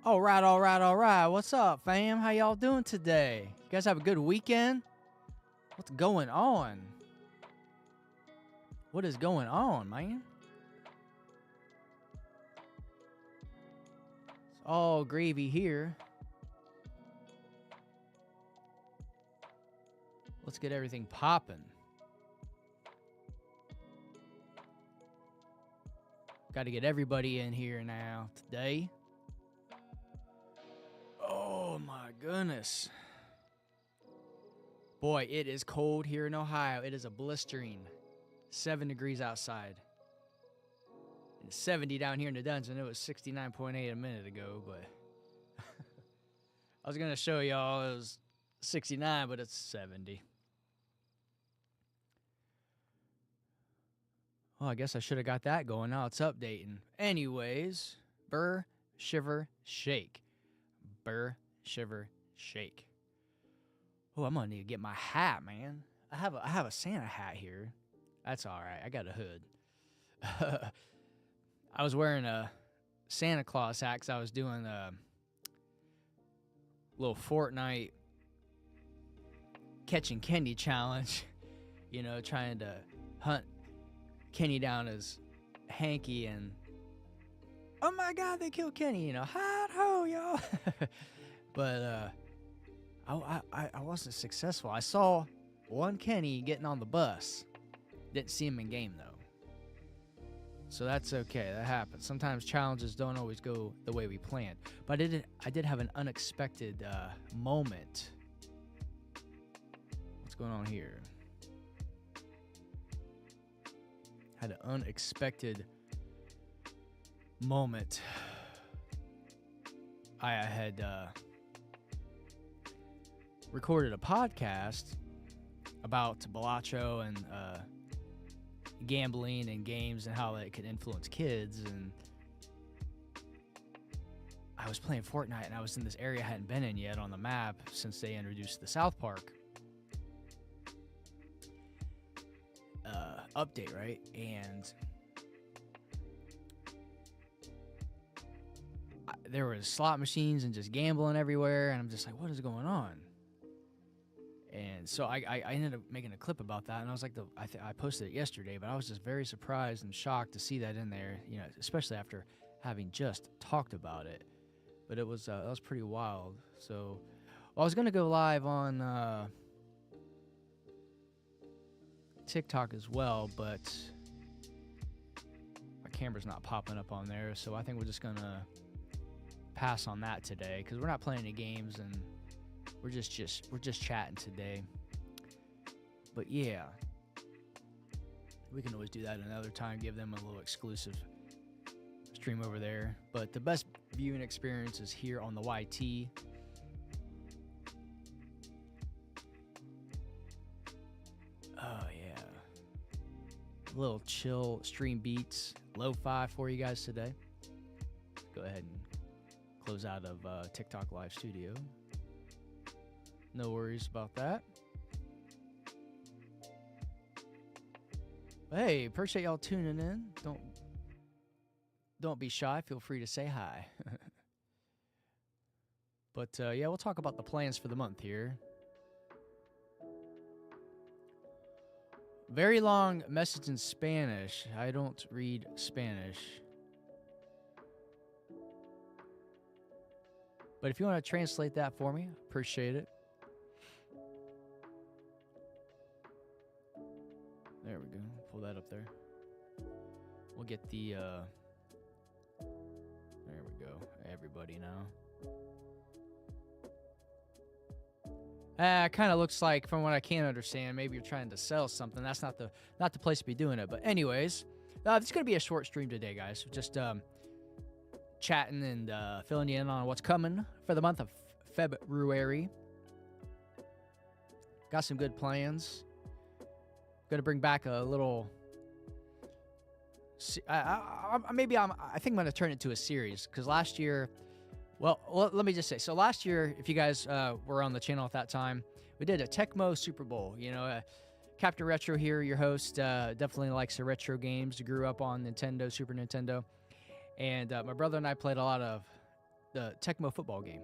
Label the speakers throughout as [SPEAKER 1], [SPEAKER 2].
[SPEAKER 1] All right, all right, all right. What's up, fam? How y'all doing today? You guys have a good weekend? What's going on? What is going on, man? It's all gravy here. Let's get everything popping. Got to get everybody in here now today. Oh my goodness. Boy, it is cold here in Ohio. It is a blistering 7 degrees outside. And 70 down here in the dungeon. It was 69.8 a minute ago, but I was going to show y'all it was 69, but it's 70. Well, I guess I should have got that going. Now it's updating. Anyways, burr, shiver, shake. Burr, shiver, shake. Oh, I'm gonna need to get my hat, man. I have a Santa hat here. That's all right. I got a hood. I was wearing a Santa Claus hat because I was doing a little Fortnite catching Kenny challenge. You know, trying to hunt Kenny down as Hanky, and oh my God, they killed Kenny. You know, hot ho, y'all. But I wasn't successful. I saw one Kenny getting on the bus. Didn't see him in game though. So that's okay. That happens. Sometimes challenges don't always go the way we planned. But I did have an unexpected moment. What's going on here? Had an unexpected moment. I had recorded a podcast about Balacho and gambling and games and how it could influence kids. And I was playing Fortnite, and I was in this area I hadn't been in yet on the map since they introduced the South Park update, right? And there were slot machines and just gambling everywhere, and I'm just like, what is going on? And so I ended up making a clip about that, and I was like, I posted it yesterday, but I was just very surprised and shocked to see that in there, you know, especially after having just talked about it. But it was that was pretty wild. So I was gonna go live on TikTok as well, but my camera's not popping up on there, so I think we're just gonna pass on that today because we're not playing any games and we're just chatting today. But yeah, we can always do that another time, give them a little exclusive stream over there. But the best viewing experience is here on the YT. Oh yeah, a little chill stream beats, lo-fi for you guys today. Go ahead and close out of TikTok Live Studio. No worries about that. Hey, appreciate y'all tuning in. Don't be shy. Feel free to say hi. But yeah, we'll talk about the plans for the month here. Very long message in Spanish. I don't read Spanish. But if you want to translate that for me, appreciate it. There we go. Pull that up there. We'll get the, there we go. Everybody now. It kind of looks like, from what I can understand, maybe you're trying to sell something. That's not the place to be doing it. But anyways, it's going to be a short stream today, guys. Just chatting and filling you in on what's coming for the month of February. Got some good plans. Going to bring back a little. I think I'm going to turn it to a series because last year. Well, let me just say. So last year, if you guys were on the channel at that time, we did a Tecmo Super Bowl. You know, Captain Retro here, your host, definitely likes the retro games. Grew up on Nintendo, Super Nintendo, and my brother and I played a lot of the Tecmo football game,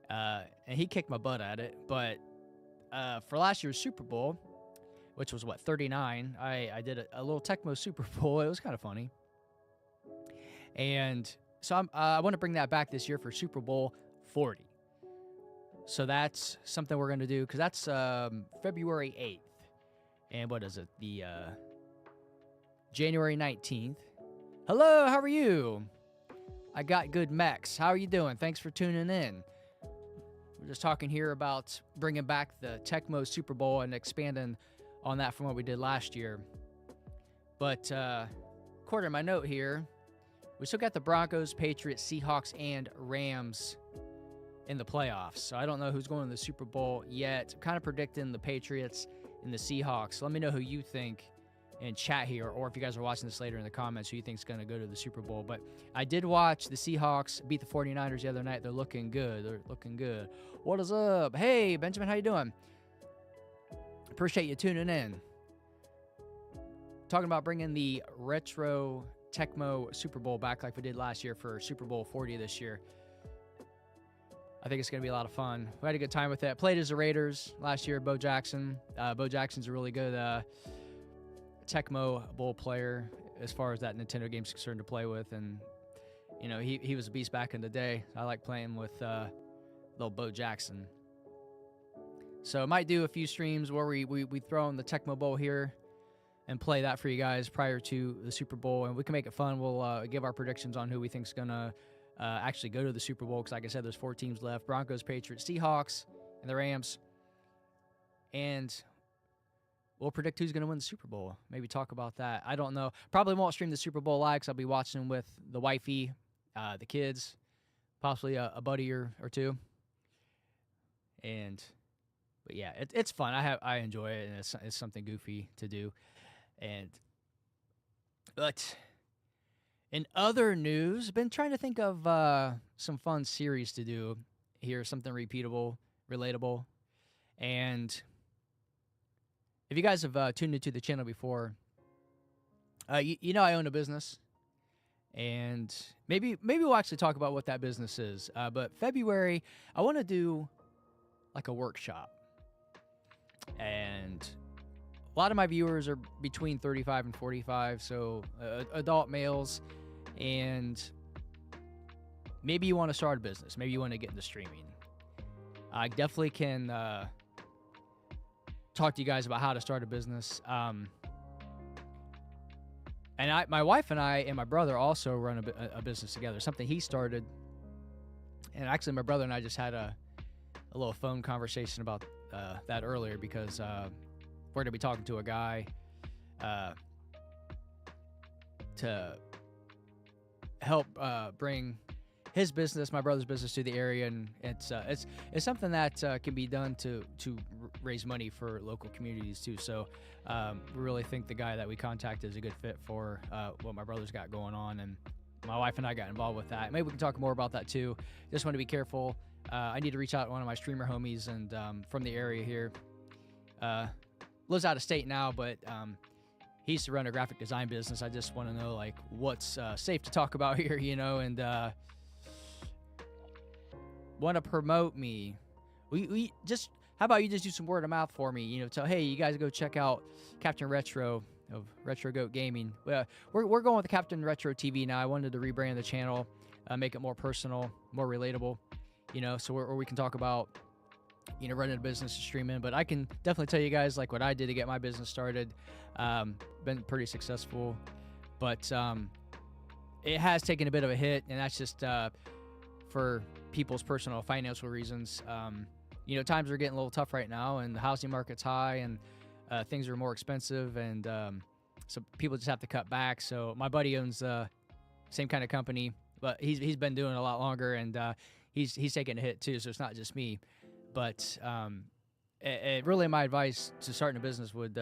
[SPEAKER 1] and he kicked my butt at it. But for last year's Super Bowl, which was 39, I did a little Tecmo Super Bowl. It was kind of funny, and so I want to bring that back this year for Super Bowl 40. So that's something we're gonna do because that's February 8th, and what is it? The January 19th. Hello, how are you? I got good Mex. How are you doing? Thanks for tuning in. We're just talking here about bringing back the Tecmo Super Bowl and expanding on that from what we did last year. But according to my note here, we still got the Broncos, Patriots, Seahawks, and Rams in the playoffs. So I don't know who's going to the Super Bowl yet. I'm kind of predicting the Patriots and the Seahawks. Let me know who you think in chat here, or if you guys are watching this later in the comments, who you think is going to go to the Super Bowl. But I did watch the Seahawks beat the 49ers the other night. They're looking good. What is up? Hey, Benjamin, how you doing? Appreciate you tuning in. Talking about bringing the retro Tecmo Super Bowl back like we did last year for Super Bowl 40 this year. I think it's going to be a lot of fun. We had a good time with that. Played as the Raiders last year, Bo Jackson. Bo Jackson's a really good Tecmo Bowl player as far as that Nintendo game's concerned to play with. And, he was a beast back in the day. I like playing with little Bo Jackson. So I might do a few streams where we throw in the Tecmo Bowl here and play that for you guys prior to the Super Bowl. And we can make it fun. We'll give our predictions on who we think's going to actually go to the Super Bowl, because like I said, there's 4 teams left: Broncos, Patriots, Seahawks, and the Rams. And we'll predict who's going to win the Super Bowl. Maybe talk about that. I don't know. Probably won't stream the Super Bowl live because I'll be watching with the wifey, the kids, possibly a buddy or two. But yeah, it's fun. I enjoy it, and it's something goofy to do. But in other news, been trying to think of some fun series to do here, something repeatable, relatable. And if you guys have tuned into the channel before, I own a business, and maybe we'll actually talk about what that business is. But February, I want to do like a workshop, and a lot of my viewers are between 35 and 45, so adult males, and maybe you want to start a business, maybe you want to get into streaming. I definitely can talk to you guys about how to start a business. And my wife and I and my brother also run a business together, something he started. And actually, my brother and I just had a little phone conversation about that earlier, because we're going to be talking to a guy to help bring his business, my brother's business, to the area, and it's something that can be done to raise money for local communities too. So we really think the guy that we contacted is a good fit for what my brother's got going on, and my wife and I got involved with that. Maybe we can talk more about that too. Just want to be careful. I need to reach out to one of my streamer homies and from the area here. Lives out of state now, but he used to run a graphic design business. I just want to know like what's safe to talk about here, and want to promote me. We just, how about you just do some word of mouth for me? Tell, hey, you guys go check out Captain Retro of Retro Goat Gaming. We're going with the Captain Retro TV now. I wanted to rebrand the channel, make it more personal, more relatable. So we can talk about running a business and streaming. But I can definitely tell you guys like what I did to get my business started. Been pretty successful, but it has taken a bit of a hit, and that's just for people's personal financial reasons. Times are getting a little tough right now, and the housing market's high, and things are more expensive, and so people just have to cut back. So my buddy owns the same kind of company, but he's been doing it a lot longer, and he's taking a hit too. So it's not just me, but really my advice to starting a business would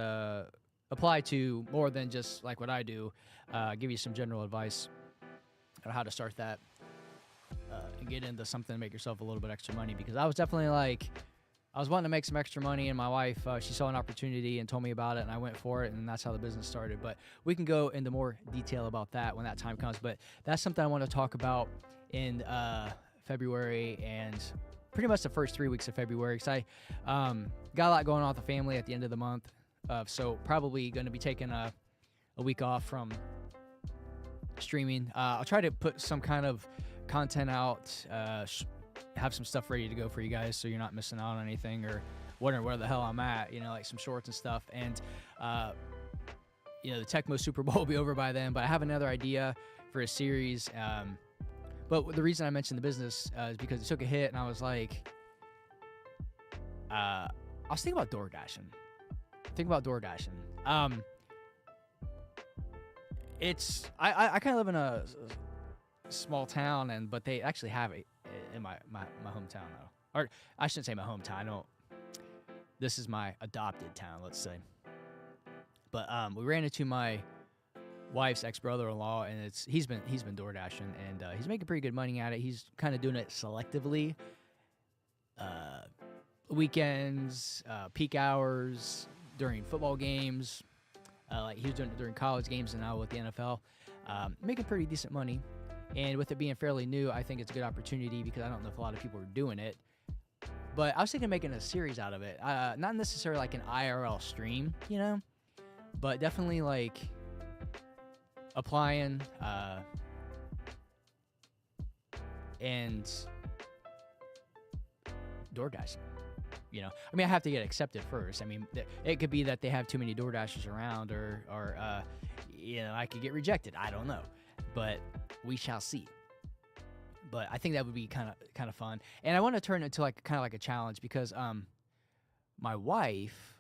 [SPEAKER 1] apply to more than just like what I do. Give you some general advice on how to start that. And get into something to make yourself a little bit extra money, because I was definitely like I was wanting to make some extra money, and my wife, she saw an opportunity and told me about it, and I went for it, and that's how the business started. But we can go into more detail about that when that time comes. But that's something I want to talk about in February and pretty much the first 3 weeks of February, because I got a lot going on with the family at the end of the month. So probably going to be taking a week off from streaming. I'll try to put some kind of content out, have some stuff ready to go for you guys so you're not missing out on anything or wondering where the hell I'm at, like some shorts and stuff. And, the Tecmo Super Bowl will be over by then, but I have another idea for a series. But the reason I mentioned the business is because it took a hit, and I was like, I was thinking about DoorDashing. I kind of live in a small town, but they actually have it in my hometown though. Or I shouldn't say my hometown. This is my adopted town, let's say. But we ran into my wife's ex-brother-in-law, and he's been DoorDashing, and he's making pretty good money at it. He's kind of doing it selectively. Weekends, peak hours, during football games. Like he was doing it during college games, and now with the NFL, making pretty decent money. And with it being fairly new, I think it's a good opportunity because I don't know if a lot of people are doing it. But I was thinking of making a series out of it. Not necessarily like an IRL stream, but definitely like applying and DoorDashing. I have to get accepted first. It could be that they have too many DoorDashers around, or I could get rejected. I don't know, but we shall see. But I think that would be kind of fun, and I want to turn it into kind of like a challenge because my wife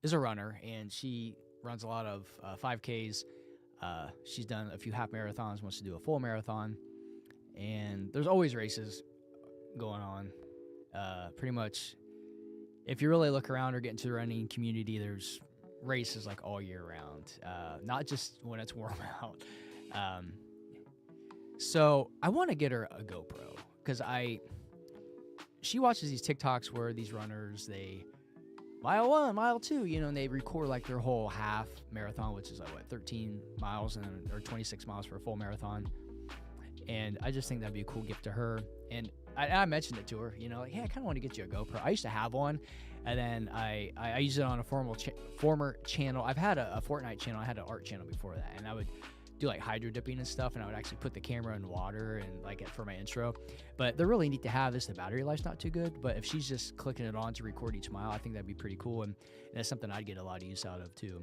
[SPEAKER 1] is a runner, and she runs a lot of 5Ks. She's done a few half marathons, wants to do a full marathon, and there's always races going on. Pretty much, if you really look around or get into the running community, there's races like all year round, not just when it's warm out. So I want to get her a GoPro because she watches these TikToks where these runners, they mile 1, mile 2, and they record like their whole half marathon, which is 13 miles or 26 miles for a full marathon. And I just think that'd be a cool gift to her. And I mentioned it to her, like, hey, I kind of want to get you a GoPro. I used to have one, and then I used it on a former channel. I've had a Fortnite channel. I had an art channel before that, and I would do like hydro dipping and stuff, and I would actually put the camera in water and like it for my intro. But they're really neat to have. The battery life's not too good, but if she's just clicking it on to record each mile, I think that'd be pretty cool, and that's something I'd get a lot of use out of too.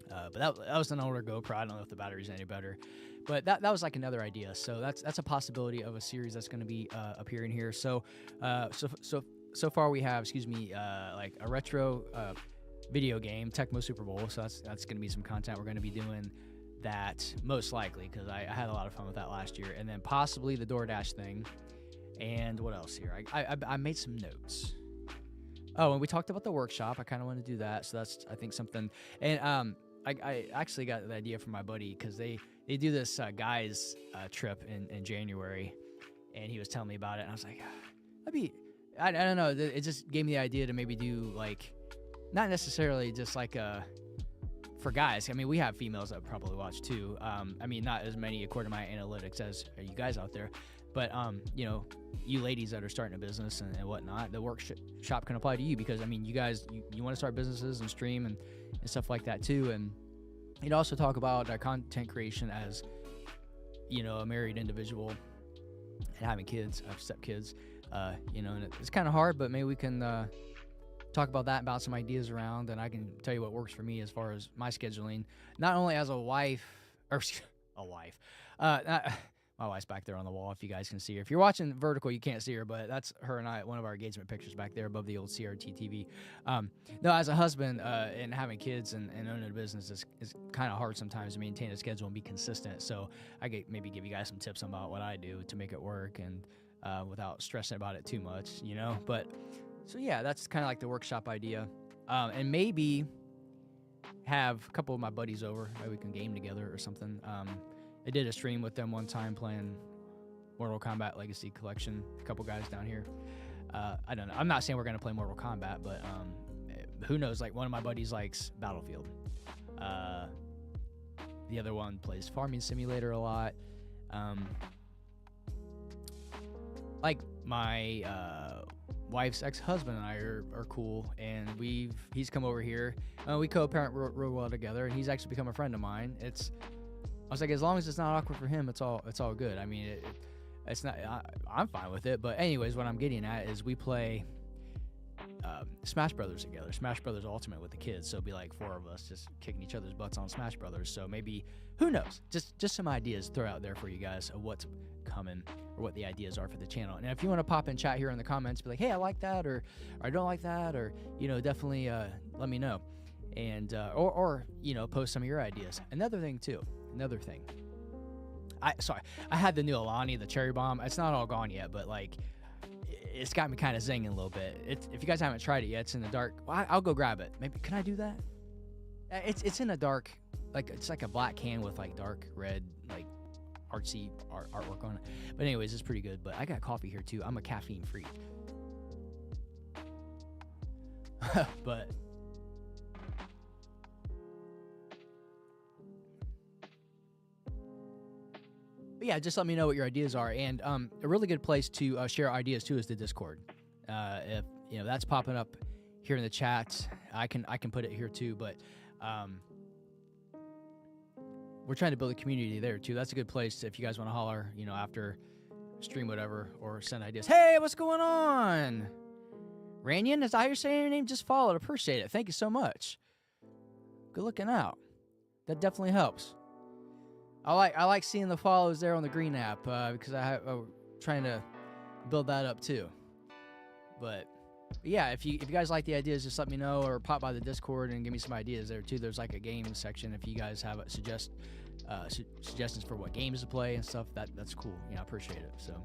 [SPEAKER 1] But that was an older GoPro. I don't know if the battery's any better, but that was like another idea. So that's a possibility of a series that's going to be appearing here. So far we have, like a retro video game, Tecmo Super Bowl. So that's going to be some content we're going to be doing. That most likely, because I had a lot of fun with that last year, and then possibly the DoorDash thing. And what else here? I made some notes. Oh, and we talked about the workshop. I kind of want to do that, so that's, I think, something. And I actually got the idea from my buddy because they do this guys trip in January, and he was telling me about it, and I was like, I don't know. It just gave me the idea to maybe do like, not necessarily just like a. For guys, we have females that probably watch too. Not as many according to my analytics as you guys out there, but you ladies that are starting a business and whatnot, the workshop can apply to you because you guys you want to start businesses and stream and stuff like that too, and you'd also talk about content creation as a married individual and having kids. I have stepkids, and it's kind of hard, but maybe we can. Talk about that, about some ideas around, and I can tell you what works for me as far as my scheduling, not only as a wife, my wife's back there on the wall if you guys can see her. If you're watching vertical, you can't see her, but that's her and I, one of our engagement pictures back there above the old CRT TV. No, as a husband and having kids and owning a business is kind of hard sometimes to maintain a schedule and be consistent, so I could maybe give you guys some tips about what I do to make it work and without stressing about it too much, but so yeah, that's kind of like the workshop idea. And maybe have a couple of my buddies over. Maybe we can game together or something. I did a stream with them one time playing Mortal Kombat Legacy Collection. A couple guys down here. I don't know. I'm not saying we're gonna play Mortal Kombat, but who knows? Like one of my buddies likes Battlefield. The other one plays Farming Simulator a lot. Like my wife's ex-husband and I are cool, and he's come over here. We co-parent real well together, and he's actually become a friend of mine. I was like, as long as it's not awkward for him, it's all good. I mean, it's not. I'm fine with it. But anyways, what I'm getting at is we play Smash Brothers together, Smash Brothers Ultimate with the kids. So it'll be like 4 of us just kicking each other's butts on Smash Brothers. So maybe, who knows? Just some ideas to throw out there for you guys of what's coming or what the ideas are for the channel. And if you want to pop in chat here in the comments, be like, hey, I like that, or I don't like that, or definitely let me know, and or post some of your ideas. Another thing. I had the new Alani, the cherry bomb. It's not all gone yet, but like, it's got me kind of zinging a little bit. If you guys haven't tried it yet, it's in the dark. Well, I'll go grab it. Maybe, can I do that? It's in a dark, like it's like a black can with like dark red, like artsy artwork on it. But anyways, it's pretty good. But I got coffee here too. I'm a caffeine freak. But yeah, just let me know what your ideas are. And a really good place to share ideas too is the Discord. If that's popping up here in the chat, I can put it here too. But we're trying to build a community there too. That's a good place if you guys want to holler, after stream, whatever, or send ideas. Hey, what's going on? Ranyan, is that how you're saying your name? Just followed. Appreciate it. Thank you so much. Good looking out. That definitely helps. I like seeing the follows there on the green app because I'm trying to build that up too. But yeah, if you guys like the ideas, just let me know, or pop by the Discord and give me some ideas there too. There's like a game section if you guys have suggestions for what games to play and stuff. That's cool. I appreciate it. So,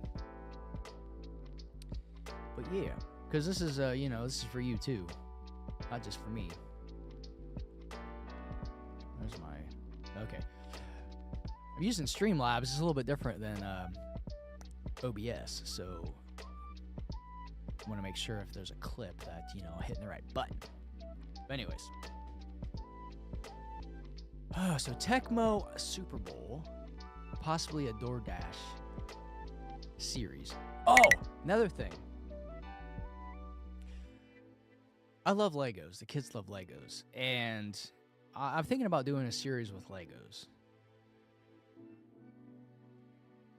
[SPEAKER 1] but yeah, because this is this is for you too, not just for me. There's my okay. I'm using Streamlabs. It's a little bit different than OBS, so I want to make sure if there's a clip that hitting the right button. But anyways, so Tecmo Super Bowl, possibly a DoorDash series. Oh, another thing. I love Legos. The kids love Legos, and I'm thinking about doing a series with Legos.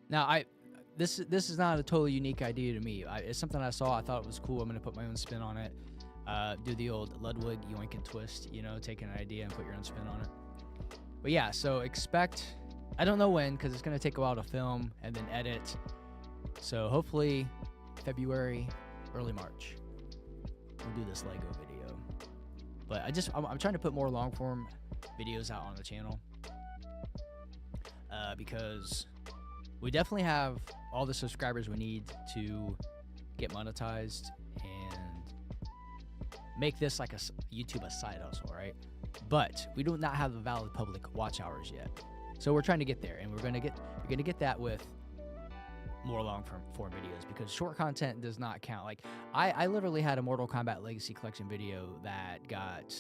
[SPEAKER 1] Now, this is not a totally unique idea to me. It's something I saw. I thought it was cool. I'm going to put my own spin on it. Do the old Ludwig yoink and twist, take an idea and put your own spin on it. But yeah, so expect, I don't know when, because it's going to take a while to film and then edit. So hopefully February, early March, we'll do this Lego video. But I'm trying to put more long form videos out on the channel because we definitely have all the subscribers we need to get monetized and make this like a YouTube side hustle, right? But we do not have the valid public watch hours yet. So we're trying to get there, and we're gonna get that with more long form videos, because short content does not count. Like I literally had a Mortal Kombat Legacy Collection video that got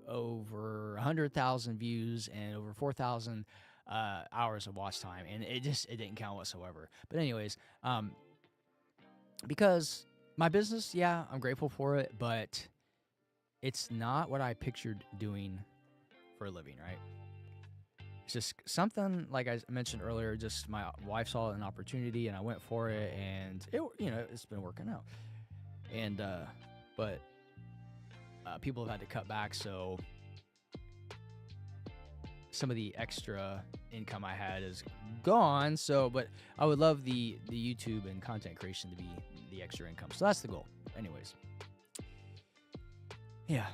[SPEAKER 1] over 100,000 views and over 4,000 hours of watch time, and it didn't count whatsoever. But anyways, because my business, yeah, I'm grateful for it, but it's not what I pictured doing for a living, right? It's just something, like I mentioned earlier, just my wife saw an opportunity and I went for it, and it's been working out. And but people have had to cut back, so some of the extra income I had is gone. So, but I would love the YouTube and content creation to be the extra income. So that's the goal. Anyways, yeah.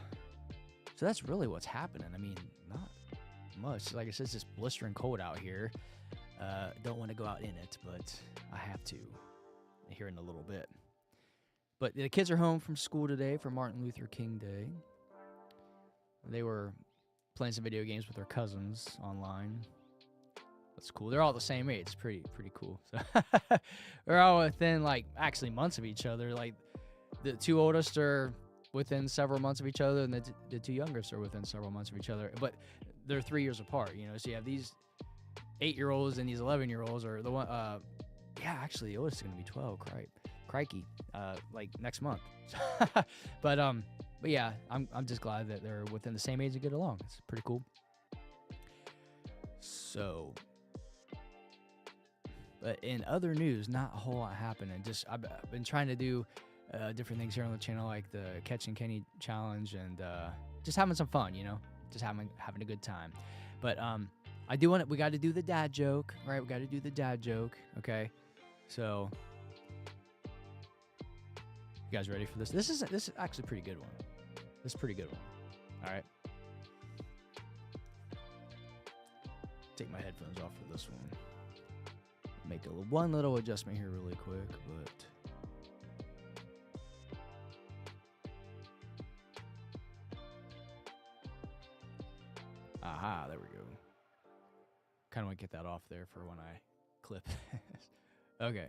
[SPEAKER 1] So that's really what's happening. I mean, not much. Like I said, it's just blistering cold out here. Don't want to go out in it, but I have to here in a little bit. But the kids are home from school today for Martin Luther King Day. They were playing some video games with their cousins online. That's cool. They're all the same age. Pretty cool. So we're all within, like, actually months of each other. Like, The two oldest are within several months of each other, and the two youngest are within several months of each other. But they're 3 years apart, you know. So you have these 8-year-olds and these 11-year-olds, or the one. Yeah, actually, the oldest is gonna be 12. Crikey, like next month. But yeah, I'm just glad that they're within the same age to get along. It's pretty cool. So, but in other news, not a whole lot happening. Just I've been trying to do different things here on the channel, like the Catching Kenny challenge, and just having some fun, you know, just having a good time. But I do want to. We got to do the dad joke, right? We got to do the dad joke, okay? So, you guys ready for this? This is actually a pretty good one. This is a pretty good one. All right. Take my headphones off for this one. Make one little adjustment here really quick, but aha, there we go. Kind of want to get that off there for when I clip. Okay.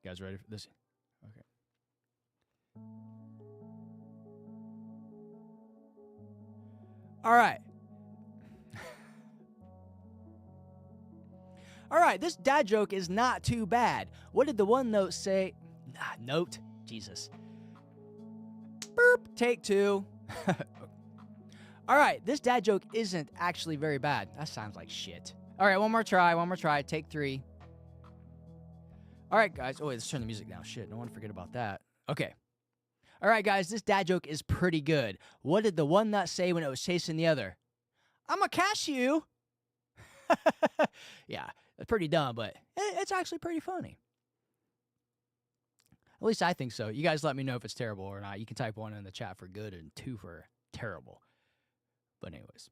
[SPEAKER 1] You guys ready for this? Okay. All right. All right, this dad joke is not too bad. What did the one note say? Note? Jesus. Burp. Take two. All right, this dad joke isn't actually very bad. That sounds like shit. All right, one more try. Take three. All right, guys. Oh, wait, let's turn the music down. Shit, don't want to forget about that. Okay. All right, guys, this dad joke is pretty good. What did the one nut say when it was chasing the other? I'm gonna catch you. Yeah, it's pretty dumb, but it's actually pretty funny. At least I think so. You guys let me know if it's terrible or not. You can type 1 in the chat for good and 2 for terrible. But anyways.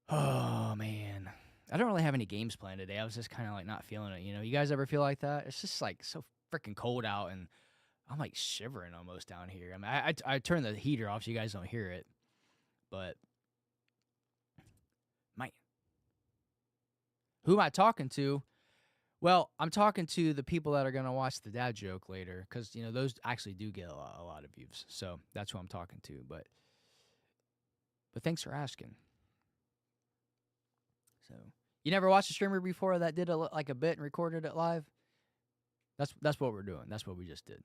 [SPEAKER 1] Oh, man. I don't really have any games planned today. I was just kind of like not feeling it, you know? You guys ever feel like that? It's just like so freaking cold out, and I'm like shivering almost down here. I mean, I turned the heater off so you guys don't hear it. But, who am I talking to? Well, I'm talking to the people that are going to watch the dad joke later, because, you know, those actually do get a lot of views. So that's who I'm talking to. But thanks for asking. So, you never watched a streamer before that did like a bit and recorded it live? That's what we're doing. That's what we just did.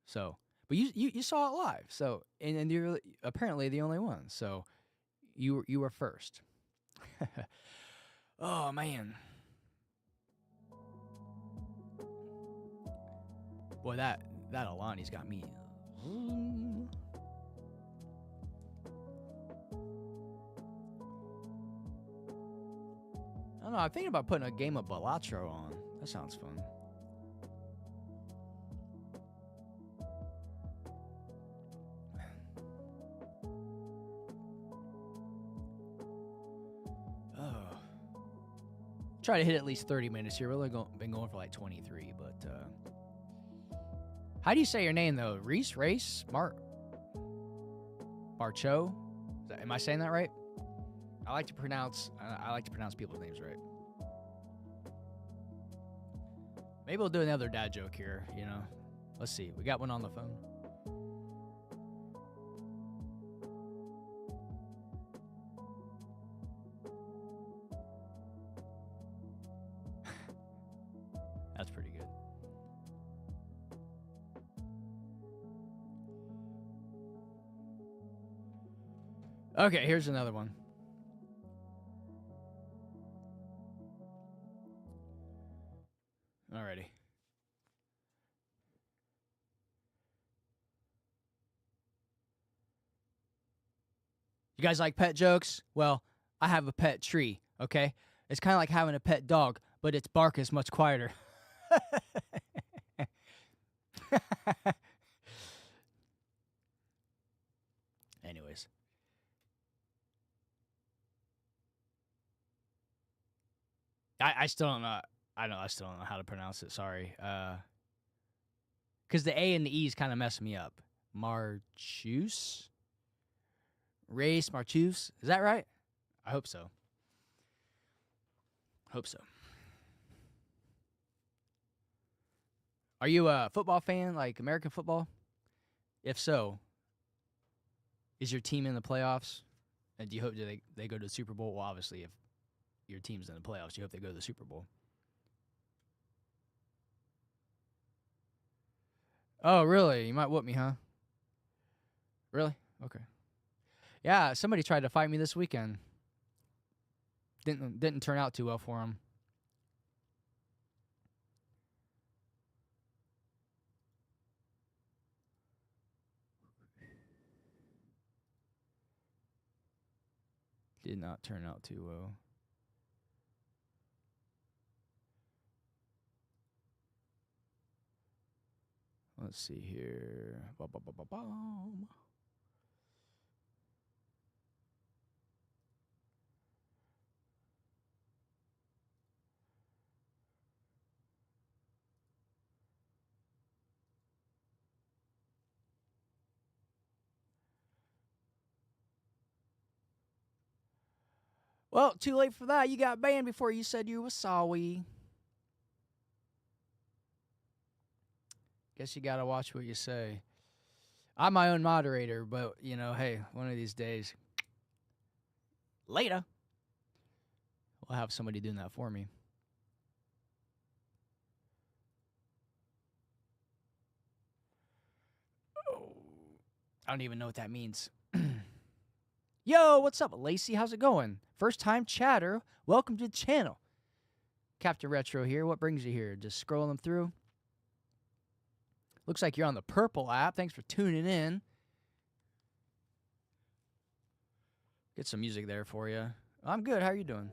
[SPEAKER 1] So, but you saw it live. So, and you're apparently the only one. So, you were first. Oh, man. Boy, that Alani's got me. I don't know. I'm thinking about putting a game of Balatro on. That sounds fun. Try to hit at least 30 minutes here. We've only been going for like 23, but how do you say your name though? Race? Marcho? Am I saying that right? I like to pronounce people's names right. Maybe we'll do another dad joke here, you know. Let's see. We got one on the phone. That's pretty good. Okay, here's another one. Alrighty. You guys like pet jokes? Well, I have a pet tree, okay? It's kind of like having a pet dog, but its bark is much quieter. Anyways. I still don't know. I still don't know how to pronounce it. Sorry. Because the A and the E's kind of mess me up. Marchus? Race Marchus? Is that right? I hope so. Hope so. Are you a football fan, like American football? If so, is your team in the playoffs? And do you hope they go to the Super Bowl? Well, obviously, if your team's in the playoffs, you hope they go to the Super Bowl. Oh, really? You might whoop me, huh? Really? Okay. Yeah, somebody tried to fight me this weekend. Didn't turn out too well for him. Did not turn out too well. Let's see here. Well, too late for that. You got banned before you said you were sorry. Guess you gotta watch what you say. I'm my own moderator, but you know, hey, one of these days, later, we'll have somebody doing that for me. Oh, I don't even know what that means. Yo, what's up, Lacey? How's it going? First time chatter. Welcome to the channel. Captain Retro here. What brings you here? Just scrolling them through. Looks like you're on the Purple app. Thanks for tuning in. Get some music there for you. I'm good. How are you doing?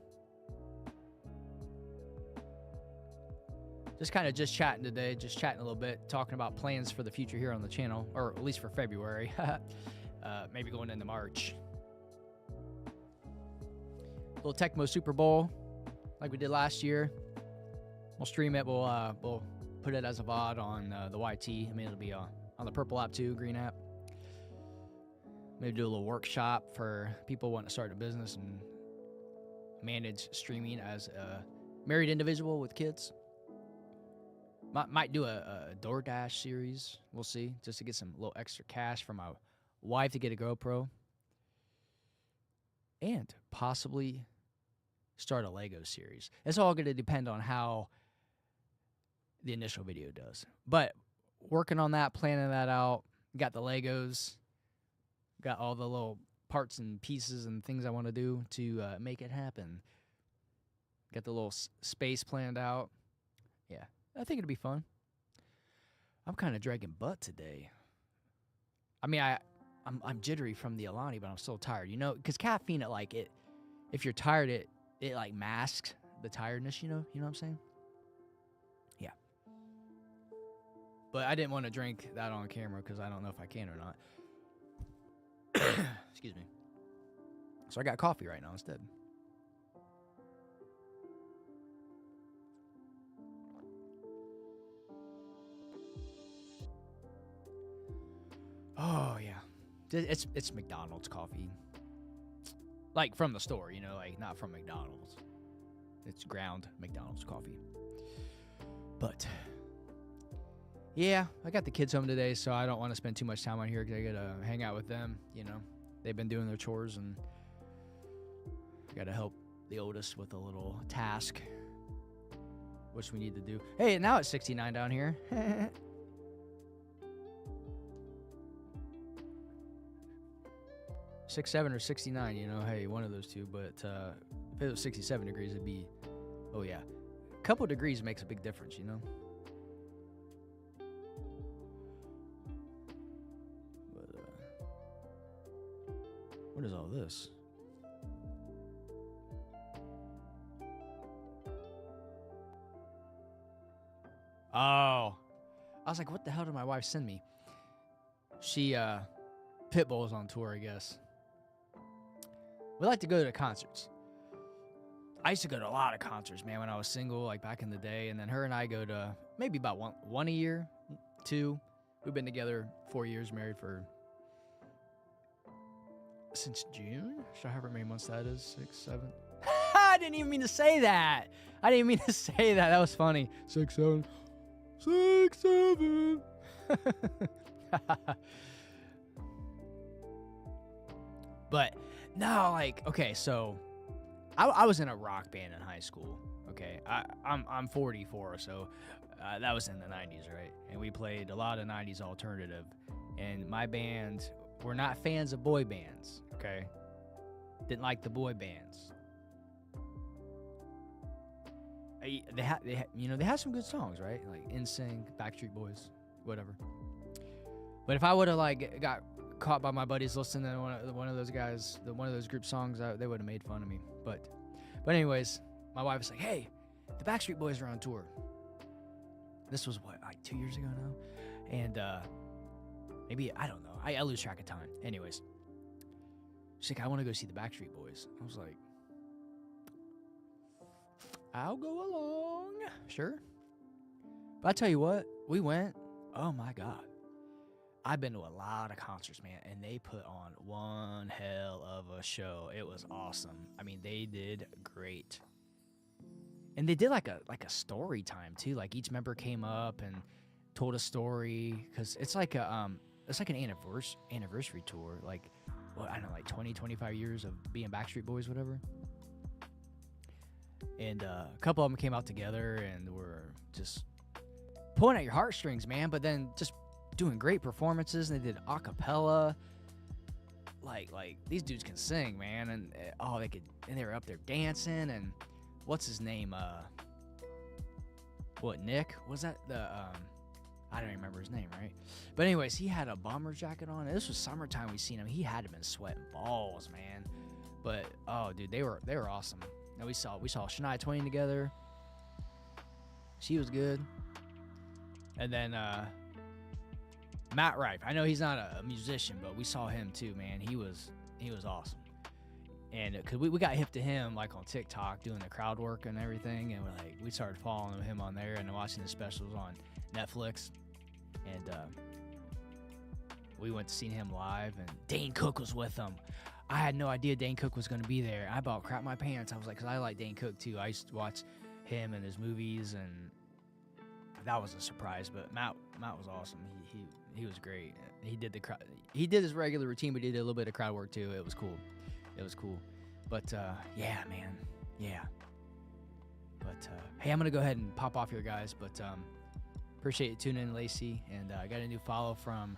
[SPEAKER 1] Just kind of chatting today. Just chatting a little bit. Talking about plans for the future here on the channel. Or at least for February. Maybe going into March. Little Tecmo Super Bowl. Like we did last year. We'll stream it. We'll put it as a VOD on the YT. I mean, it'll be on the Purple app too, Green app. Maybe do a little workshop for people wanting to start a business and manage streaming as a married individual with kids. Might do a DoorDash series. We'll see, just to get some little extra cash for my wife to get a GoPro. And possibly start a Lego series. It's all going to depend on how the initial video does. But working on that, planning that out. Got the Legos. Got all the little parts and pieces and things I want to do to make it happen. Got the little space planned out. Yeah, I think it'll be fun. I'm kind of dragging butt today. I mean, I'm jittery from the Alani, but I'm still tired. You know, because caffeine, if you're tired, it like masks the tiredness. You know what I'm saying? Yeah. But I didn't want to drink that on camera because I don't know if I can or not. Excuse me. So I got coffee right now instead. Oh yeah, it's McDonald's coffee. Like from the store, you know, like not from McDonald's. It's ground McDonald's coffee. But yeah, I got the kids home today, so I don't want to spend too much time on here because I gotta hang out with them. You know, they've been doing their chores, and I gotta help the oldest with a little task, which we need to do. Hey, now it's 69 down here. 67 or 69, you know, hey, one of those two. But if it was 67 degrees, it'd be, oh yeah, a couple degrees makes a big difference, you know. But what is all this? Oh, I was like, what the hell did my wife send me? She Pitbull's on tour, I guess. We like to go to concerts. I used to go to a lot of concerts, man, when I was single, like back in the day. And then her and I go to maybe about one a year, two. We've been together 4 years, married for since June. So however many months that is, 6, 7. I didn't even mean to say that. That was funny. 6, 7. 6, 7. But no, like, okay, so I was in a rock band in high school. Okay, I'm 44, so that was in the 90s, right? And we played a lot of 90s alternative. And my band, we're not fans of boy bands, okay? Didn't like the boy bands. They had some good songs, right? Like NSYNC, Backstreet Boys, whatever. But if I would have like got caught by my buddies listening to one of those guys, one of those group songs, they would have made fun of me. But anyways, my wife was like, "Hey, the Backstreet Boys are on tour." This was what, like 2 years ago now, and maybe I don't know. I lose track of time. Anyways, she's like, "I want to go see the Backstreet Boys." I was like, "I'll go along, sure." But I tell you what, we went. Oh my God. I've been to a lot of concerts, man, and they put on one hell of a show. It was awesome. I mean, they did great. And they did like a story time too. Like each member came up and told a story, cuz it's like an anniversary tour, like I don't know, like 20, 25 years of being Backstreet Boys, whatever. And a couple of them came out together and were just pulling at your heartstrings, man, but then just doing great performances. And they did a cappella. Like these dudes can sing, man, and they were up there dancing. And what's his name? Nick? Was that the I don't remember his name, right? But anyways, he had a bomber jacket on. This was summertime. We seen him. He had been sweating balls, man. But oh, dude, they were awesome. Now we saw Shania Twain together. She was good. And then Matt Rife. I know he's not a musician, but we saw him too, man. He was awesome. And because we got hip to him like on TikTok doing the crowd work and everything, and we started following him on there and watching the specials on Netflix. And we went to see him live, and Dane Cook was with him. I had no idea Dane Cook was going to be there. I about crap my pants. I was like, because I like Dane Cook too. I used to watch him and his movies, and that was a surprise. But Matt was awesome. He was great. He did his regular routine, but he did a little bit of crowd work too. It was cool. But yeah, man, yeah. But hey, I'm gonna go ahead and pop off here, guys. But appreciate you tuning in, Lacey. And I got a new follow from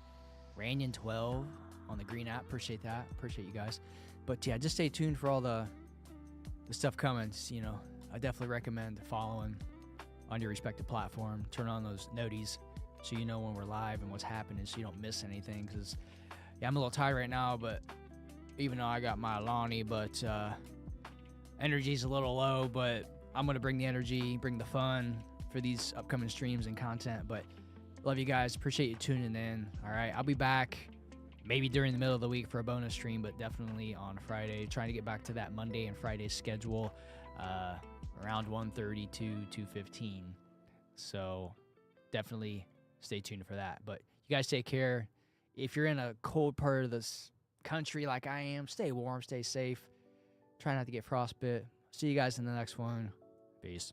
[SPEAKER 1] Ranyan12 on the Green app. Appreciate that. Appreciate you guys. But yeah, just stay tuned for all the stuff coming. You know, I definitely recommend following on your respective platform. Turn on those noties so you know when we're live and what's happening, so you don't miss anything. Because yeah, I'm a little tired right now, but even though I got my Alani, but energy's a little low. But I'm gonna bring the energy, bring the fun for these upcoming streams and content. But love you guys. Appreciate you tuning in. All right, I'll be back maybe during the middle of the week for a bonus stream, but definitely on Friday. Trying to get back to that Monday and Friday schedule around 1:30 to 2:15. So definitely stay tuned for that. But you guys take care. If you're in a cold part of this country like I am, stay warm, stay safe. Try not to get frostbite. See you guys in the next one. Peace.